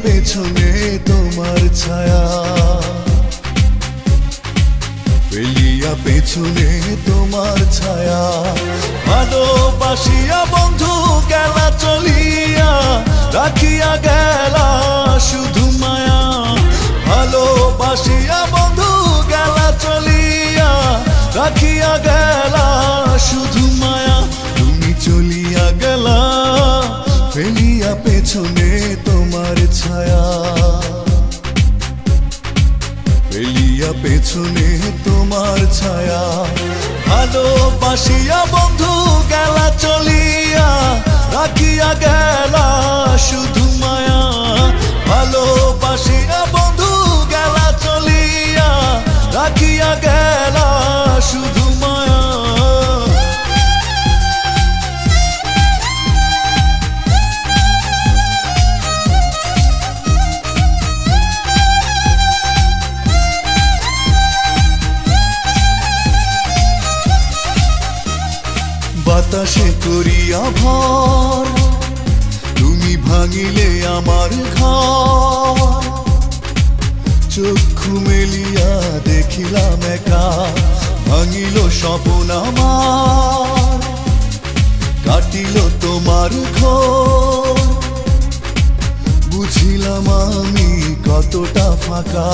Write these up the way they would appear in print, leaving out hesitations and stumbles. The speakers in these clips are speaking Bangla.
পেছনে তোমার ছায়া, ফেলিয়া পেছনে তোমার ছায়া। ভালোবাসিয়া বন্ধু গেলা চলিয়া, রাখিয়া গেলা শুধু মায়া। ভালোবাসিয়া বন্ধু গেলা চলিয়া, রাখিয়া গেলা শুধু মায়া। তুমি চলিয়া গেলা ফেলিয়া পেছনে তোমার ছায়া, ফেলিয়া পেছনে তোমার ছায়া। ভালোবাসিয়া বন্ধু গেলা চলিয়া, রাখিয়া গেলা শুধু মায়া। ভালোবাসিয়া বন্ধু গেলা চলিয়া, রাখিয়া গেলা শুধু মায়া। বাতাসে করিয়া ভর, তুমি ভাঙিলে আমার ঘর। চক্ষু মেলিয়া দেখিলাম একা, ভাঙিল স্বপ্ন আমার। কাটিল তোমার ঘর, বুঝিলাম আমি কতটা ফাঁকা।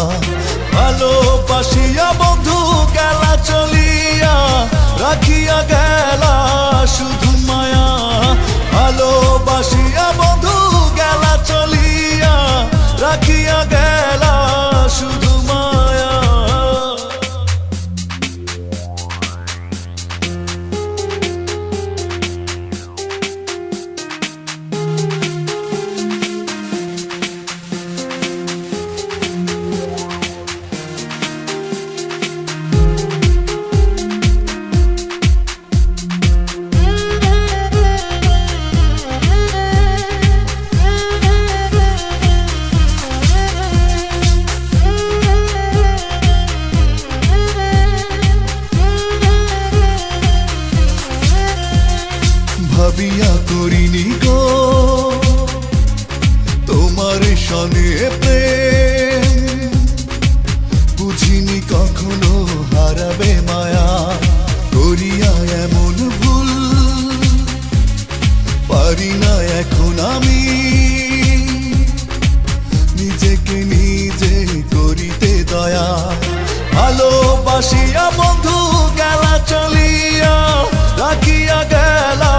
ভালোবাসিয়া বন্ধু গেলা চলিয়া, রাখিয়া গেলা শুধু মায়া। ভালোবাসিয়া বন্ধু গেলা চলিয়া, রাখিয়া গেলা শুধু মায়া। ভাবিয়া করিনি গো তোমার সনে প্রেম, বুঝিনি কখনো হারাবে মায়া। করিয়া এমন ভুল পারি না এখন আমি, নিজেকে নিজে করিতে দয়া। ভালোবাসিয়া বন্ধু গেলা চলিয়া, রাখিয়া গেলা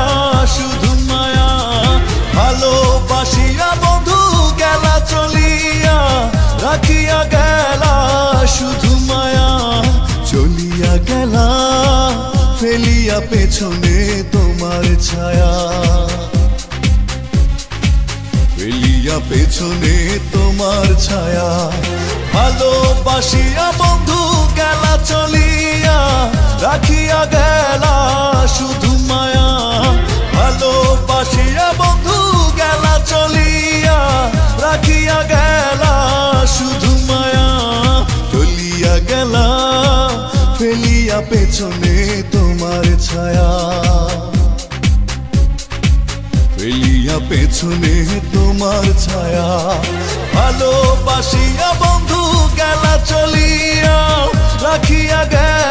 শুধু মায়া। ভালোবাসিয়া বন্ধু গেলা চলিয়া, রাখিয়া গেলা শুধু মায়া। চলিয়া গেলা ফেলিয়া পেছনে তোমার ছায়া, ফেলিয়া পেছনে তোমার ছায়া। ভালোবাসিয়া বন্ধু গেলা চলিয়া, রাখিয়া গেলা শুধু মায়া। ভালোবাসিয়া বন্ধু গেলা চলিয়া, রাখিয়া গেলা শুধু মায়া। চলিয়া গেলা ফেলিয়া পেছনে তোমার ছায়া, ফেলিয়া পেছনে তোমার ছায়া। ভালোবাসিয়া বন্ধু গেলা চলিয়া, রাখিয়া গেলা